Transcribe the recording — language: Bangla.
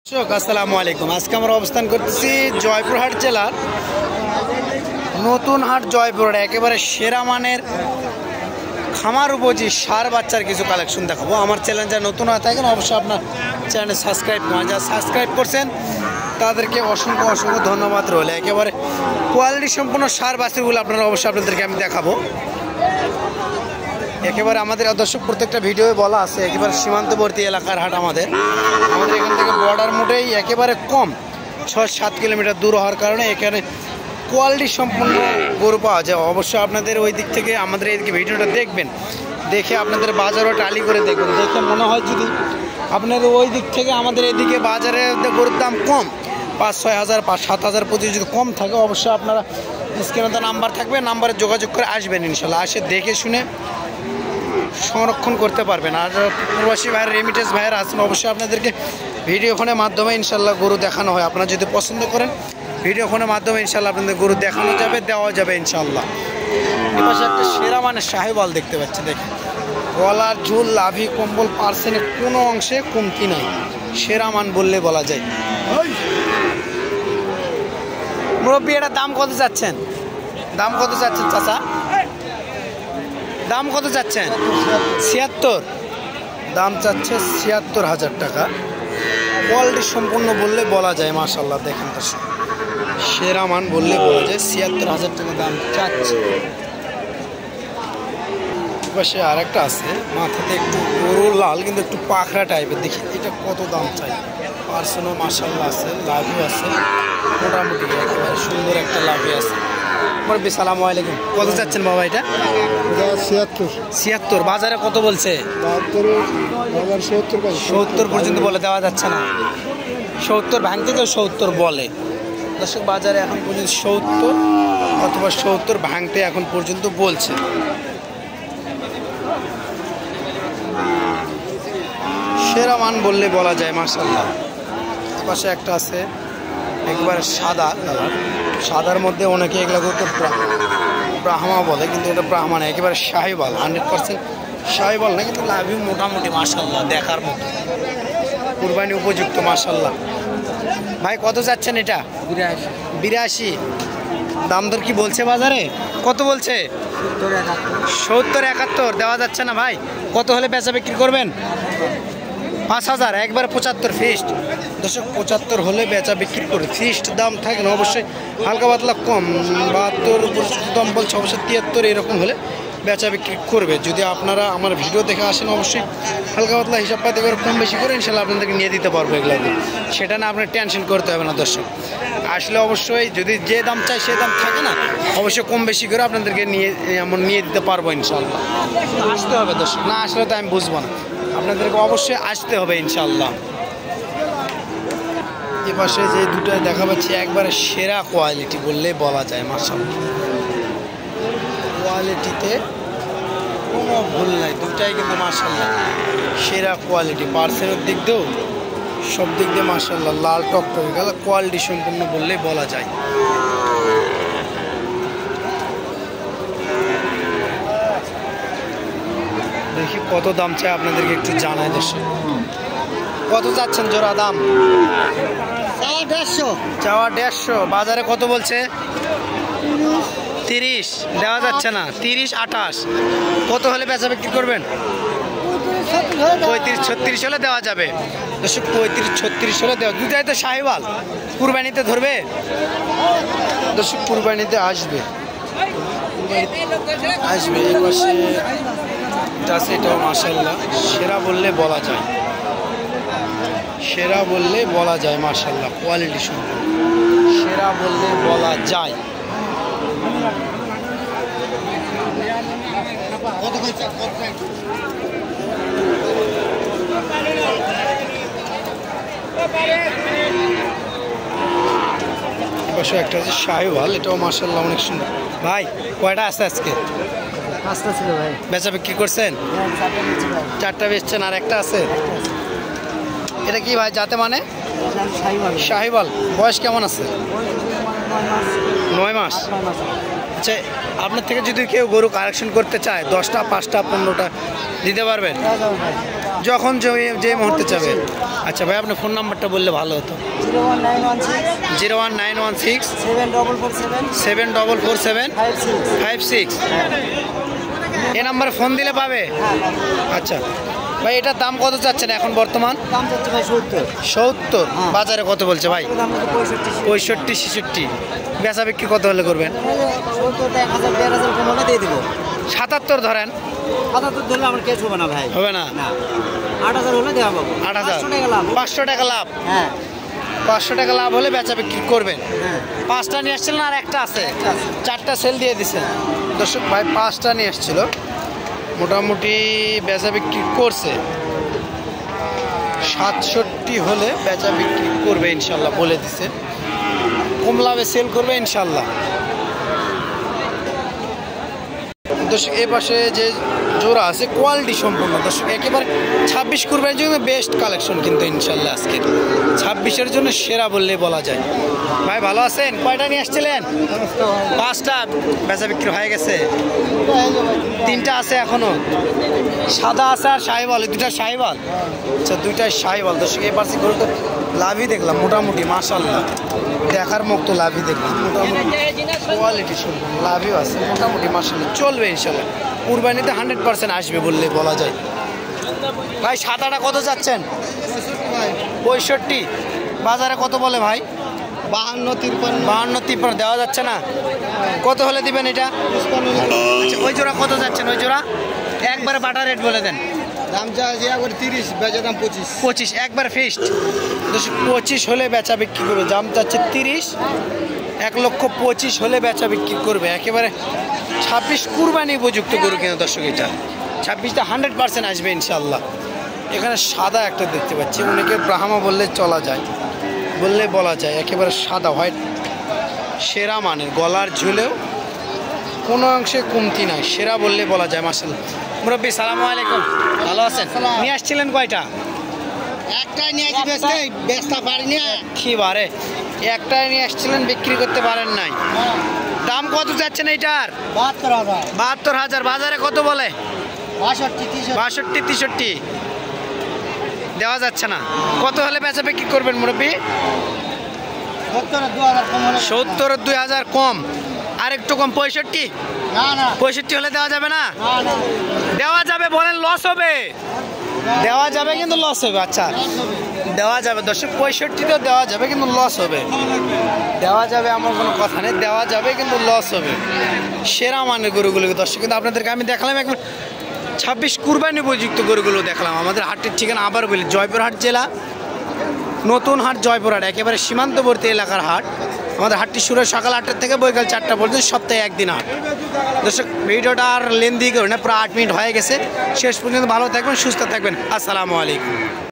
আসসালামু আলাইকুম। আজকে আমরা অবস্থান করতেছি জয়পুরহাট জেলার নতুন হাট জয়পুরহাট। একেবারে সেরা মানের খামার উপযোগী সার বাচ্চার কিছু কালেকশন দেখাবো। আমার চ্যানেল যা নতুন হয়ে থাকেন অবশ্যই আপনার চ্যানেলে সাবস্ক্রাইব করেন। যারা সাবস্ক্রাইব করছেন তাদেরকে অসংখ্য অসংখ্য ধন্যবাদ রইল। একেবারে কোয়ালিটি সম্পূর্ণ সার বাছুরগুলো আপনারা অবশ্যই আপনাদেরকে আমি দেখাবো। একেবারে আমাদের দর্শক প্রত্যেকটা ভিডিওয়ে বলা আছে একেবারে সীমান্তবর্তী এলাকার হাট। আমাদের এখান থেকে বর্ডার মোটেই একেবারে কম ৬-৭ কিলোমিটার দূর হওয়ার কারণে এখানে কোয়ালিটি সম্পূর্ণ গরু পাওয়া যায়। অবশ্যই আপনাদের ওই দিক থেকে আমাদের এইদিকে ভিডিওটা দেখবেন, দেখে আপনাদের বাজারও টালি করে দেখবেন। দেখে মনে হয় যদি আপনাদের ওই দিক থেকে আমাদের এদিকে বাজারে গরুর দাম কম ৫-৬ হাজার ৫-৭ হাজার প্রতি যদি কম থাকে অবশ্যই আপনারা স্ক্রিনে তো নাম্বার থাকবে, নাম্বারে যোগাযোগ করে আসবেন। ইনশাল্লাহ আসে দেখে শুনে সংরক্ষণ করতে পারবেন। আর প্রবাসী ভাইয়ের রেমিটেন্স ভাইয়ের আছেন অবশ্যই আপনাদেরকে ভিডিও ফোনের মাধ্যমে ইনশাল্লাহ গরু দেখানো হয়। আপনারা যদি পছন্দ করেন ভিডিও ফোনের মাধ্যমে ইনশাল্লাহ আপনাদের গরু দেখানো যাবে, দেওয়া যাবে ইনশাল্লাহ। এ পাশে একটা সেরা মানে শাহিওয়াল দেখতে পাচ্ছি। দেখেন গলার ঝুল, লাভি, কম্বল, পার্সেন্টের কোনো অংশে কমতি নাই, সেরা মান বললে বলা যায়। মুরব্বী এটার দাম কত চাচ্ছেন? দাম কত চাচ্ছেন চাচা? দাম কত চাচ্ছেন? ৭৬ দাম চাচ্ছে ৭৬,০০০ টাকা। কোয়ালিটি সম্পূর্ণ বললে বলা যায় মাশাআল্লাহ। দেখেন তো সেরা মান বললে বলা যায়। ৭৬,০০০ টাকা দাম চাচ্ছে। পাশে আর একটা আছে মাথাতে একটু গরু লাল কিন্তু একটু পাখরা টাইপের। দেখি এটা কত দাম চাই। পার্সনও মাশাআল্লাহ আছে, লাভও আছে, মোটামুটি একেবারে সুন্দর একটা লাভই আছে। আসসালামু আলাইকুম। কত চাচ্ছেন বাবা এটা? ৭৬ বাজারে কত বলছে? ৭০ পর্যন্ত বলে, দেওয়া যাচ্ছে না। ৭০ ভাঙতে তো ৭০ বলে দর্শক। বাজারে এখন পর্যন্ত ৭০ অথবা ৭০ ভাঙতে এখন পর্যন্ত বলছে। সেরা মান বললে বলা যায় মাশাআল্লাহ। পাশে একটা আছে একবারে সাদা কালার, সাদার মধ্যে অনেকে এগুলো করতে ব্রাহ্মা বলে কিন্তু এটা ব্রাহ্মা না, একেবারে শাহিওয়াল ১০০% শাহিওয়াল না, কিন্তু লাভিও মোটামুটি মাশাআল্লাহ দেখার মতো, কুরবানি উপযুক্ত মাশাআল্লাহ। ভাই কত যাচ্ছেন এটা? ৮২। দাম দর কি বলছে বাজারে? কত বলছে? ৭০-৭১ দেওয়া যাচ্ছে না ভাই। কত হলে বেচা বিক্রি করবেন? ৫,০০০ একবারে ৭৫ ফিক্সড দর্শক। ৭৫ হলে বেচা বিক্রি করে ফিক্সড দাম থাকে না, অবশ্যই হালকা পাতলা কম ৭২ দাম বলছে, অবশ্যই ৭৩ এরকম হলে বেচা বিক্রি করবে। যদি আপনারা আমার ভিডিও দেখে আসেন অবশ্যই হালকা পাতলা হিসাব পাতি করে কম বেশি করে ইনশাল্লাহ আপনাদেরকে নিয়ে দিতে পারবো এগুলো। সেটা না আপনার টেনশন করতে হবে না দর্শক। আসলে অবশ্যই যদি যে দাম চাই সে দাম থাকে না, অবশ্যই কম বেশি করে আপনাদেরকে নিয়ে দিতে পারবো ইনশাল্লাহ। আসতে হবে দর্শক, না আসলে তো আমি বুঝবো না, আপনাদেরকে অবশ্যই আসতে হবে ইনশাল্লাহ। এ পাশে যে দুটো দেখা পাচ্ছি একবারে সেরা কোয়ালিটি বললে বলা যায় মাশাআল্লাহ। কোয়ালিটিতে কোনো ভুল নাই, দুটাই কিন্তু মাশাআল্লাহ সেরা কোয়ালিটি। পার্সেলের দিক দিয়েও সব দিক দিয়ে মাশাআল্লাহ লাল টকটকে গেল, কোয়ালিটি সম্পূর্ণ বললে বলা যায়। দেখি কত দাম চাই আপনাদেরকে একটু জানাই দর্শক। কত যাচ্ছেন জোড়া দাম? চাওয়া ১৫০। বাজারে কত বলছে? ৩০ দেওয়া যাচ্ছে না। ৩০-২৮ কত হলে বেচা বিক্রি করবেন? ৩৫-৩৬ হলে দেওয়া যাবে দর্শক। ৩৫-৩৬ হলে দেওয়া। দুটাই তো শাহিওয়াল, কুরবানিতে ধরবে দর্শক, কুরবানিতে আসবে। এটাও মাশাআল্লাহ সেরা বললে বলা যায়, সেরা বললে বলা যায় মাশাআল্লাহ। কোয়ালিটি সম্পূর্ণ সেরা বললে বলা যায়। একটা আছে শাহিওয়াল, এটাও মাশাআল্লাহ অনেক সুন্দর। ভাই কয়টা আছে আজকে? 5টা ছিল ভাই। বেচা বিক্রি করছেন? 4টা বেচছেন, আর একটা আছে। এটা কি ভাই জাতে মানে? শাহিওয়াল। বয়স কেমন আছে? 9 মাস। আচ্ছা, আপনার থেকে যদি কেউ গরু কালেকশন করতে চায় 10টা 5টা 15টা দিতে পারবেন? যখন যে মুহূর্তে চাবে। আচ্ছা ভাই, আপনার ফোন নাম্বারটা বললে ভালো হতো। 01916 7447 56। এ নাম্বারে ফোন দিলে পাবে। আচ্ছা ভাই, এটার দাম কত চাচ্ছেন এখন বর্তমান? দাম চাচ্ছে ভাই 70। বাজারে কত বলছে ভাই? 65 66। বেচা বিক্রি কত হলে করবেন? 77 ধরেন। 77 ধরলে আমার কেস হবে না ভাই। হবে না? 8000 হলে দেওয়া পাবো। 8000। 500 টাকা লাভ। হ্যাঁ, 500 টাকা লাভ হলে বেচা বিক্রি করবেন। হ্যাঁ। 5টা নিয়ে আসছিলেন আর একটা আছে, 4টা সেল দিয়ে দিচ্ছেন। দর্শক ভাই 5টা নিয়ে আসছিল, মোটামুটি বেচা বিক্রি করছে। 67 হলে বেচা বিক্রি করবে ইনশাল্লাহ, বলে দিছে। কম লাভে সেল করবে ইনশাল্লাহ। দর্শক এ পাশে যে জোড়া আছে কোয়ালিটি সম্পূর্ণ। দর্শক একেবারে 26 কুরবানির জন্য বেস্ট কালেকশন কিন্তু ইনশাল্লাহ আজকে 26-এর জন্য সেরা বললে বলা যায়। ভাই ভালো আছেন? কয়টা নিয়ে আসছিলেন? 5টা। বেচা বিক্রি হয়ে গেছে? 3টা আছে এখনো। সাদা আছে আর শাহিওয়াল, 2টা শাহিওয়াল। আচ্ছা, 2টাই শাহিওয়াল। দর্শক এই পাশে গরু তো লাভই দেখলাম মোটামুটি, মাশাআল্লাহ দেখার মতো লাভই দেখলাম মোটামুটি। কোয়ালিটি সম্পূর্ণ লাভই আছে মোটামুটি, মাশাআল্লাহ চলবে ইনশাল্লাহ। কুরবানিতে 100% আসবে বললে বলা যায়। ভাই সাদাটা কত চাচ্ছেন? 65। বাজারে কত বলে ভাই? 52 53 দেওয়া যাচ্ছে না। কত হলে দিবেন এটা? আচ্ছা, ওই জোড়া কত যাচ্ছেন? ওই জোড়া একবারে বাটা রেট বলে দেন। দাম চাচ্ছে একবার 30, বেচা দাম 25। 25 একবার ফিক্সড। 25 হলে বেচা বিক্রি করবে। দাম চাচ্ছে 30, 1,25,000 হলে বেচা বিক্রি করবে। একেবারে 26 কুরবানি উপযুক্ত গরু কিন্তু দর্শক, এটা 26টা 100% আসবে ইনশাল্লাহ। এখানে সাদা একটা দেখতে পাচ্ছি, অনেকে ব্রাহ্মা বললে চলা যায়, বললে বলা যায়। একেবারে সাদা হোয়াইট, সেরা মানের, গলার ঝুলেও কোনো অংশে কমতি নাই, সেরা বললে বলা যায়। মাশাআল্লাহ। মুরব্বী সালামু আলাইকুম, ভালো আছেন? নিয়ে আসছিলেন কয়টা? একটাই নিয়ে আসি, বেচতে পারিনি। কি বারে একটাই নিয়ে আসছিলেন, বিক্রি করতে পারেন নাই। দাম কত যাচ্ছেন এইটার? 72,000। বাজারে কত বলে? 62 63 দেওয়া যাচ্ছে না। কত হলে বেচা বিক্রি করবেন মুরব্বী? 70 2000 কম, আর একটু কম। 65? 65 হলে দেওয়া যাবে না? দেওয়া যাবে বলেন, লস হবে। দেওয়া যাবে কিন্তু লস হবে। আচ্ছা, দেওয়া যাবে দর্শক, 65 দেওয়া যাবে কিন্তু লস হবে। দেওয়া যাবে এমন কোনো কথা নেই, দেওয়া যাবে কিন্তু লস হবে। সেরা মানের গরুগুলোকে দর্শক কিন্তু আপনাদেরকে আমি দেখালাম। এখন 26 কুরবানি উপযুক্ত গরুগুলো দেখলাম। আমাদের হাটের ঠিকানা আবার বলি, জয়পুরহাট জেলা, নতুন হাট জয়পুরহাট, একেবারে সীমান্তবর্তী এলাকার হাট। আমাদের হাটটি শুরু হয় সকাল 8টা থেকে বিকাল 4টা পর্যন্ত, সপ্তাহে একদিন হাট। দর্শক ভিডিওটা আর লেন্দি করে না, প্রায় 8 মিনিট হয়ে গেছে। শেষ পর্যন্ত ভালো থাকবেন, সুস্থ থাকবেন। আসসালামু আলাইকুম।